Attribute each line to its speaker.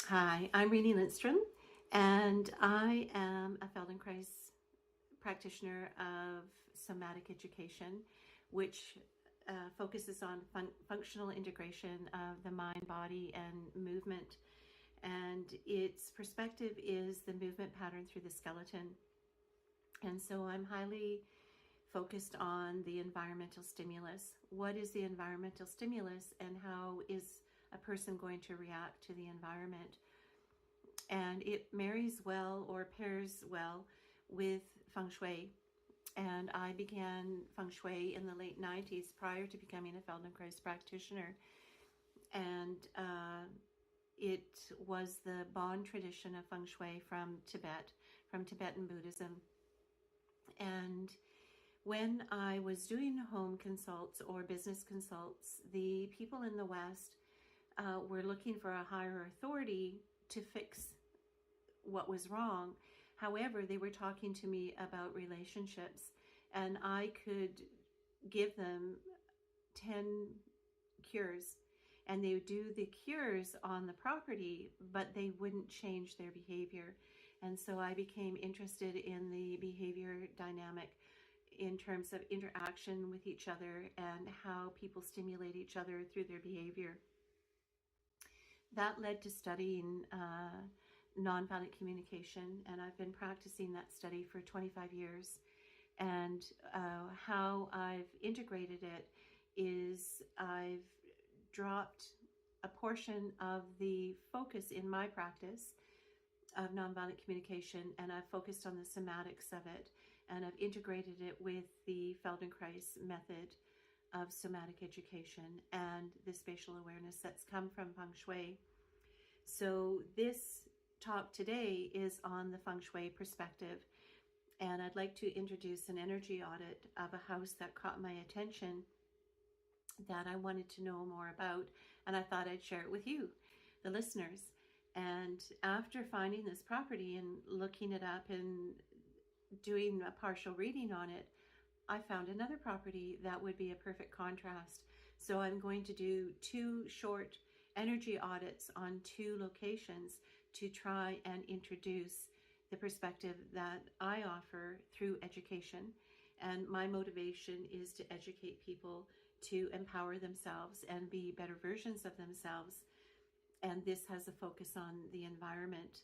Speaker 1: Hi, I'm Renee Lindstrom, and I am a Feldenkrais practitioner of Somatic education, which focuses on functional integration of the mind, body, and movement. And its perspective is the movement pattern through the skeleton. And so I'm highly focused on the environmental stimulus. What is the environmental stimulus, and how is a person going to react to the environment? And it marries well or pairs well with Feng Shui. And I began Feng Shui in the late 90s prior to becoming a Feldenkrais practitioner. And it was the Bon tradition of Feng Shui from Tibet, from Tibetan Buddhism. And when I was doing home consults or business consults, the people in the West were looking for a higher authority to fix what was wrong. However, they were talking to me about relationships, and I could give them 10 cures, and they would do the cures on the property, but they wouldn't change their behavior. And so I became interested in the behavior dynamic in terms of interaction with each other and how people stimulate each other through their behavior. That led to studying nonviolent communication, and I've been practicing that study for 25 years. And how I've integrated it is I've dropped a portion of the focus in my practice of nonviolent communication, and I've focused on the somatics of it, and I've integrated it with the Feldenkrais method of somatic education and the spatial awareness that's come from Feng Shui. So this talk today is on the Feng Shui perspective, and I'd like to introduce an energy audit of a house that caught my attention that I wanted to know more about, and I thought I'd share it with you, the listeners. And after finding this property and looking it up and doing a partial reading on it, I found another property that would be a perfect contrast. So I'm going to do 2 short energy audits on 2 locations to try and introduce the perspective that I offer through education. And my motivation is to educate people to empower themselves and be better versions of themselves. And this has a focus on the environment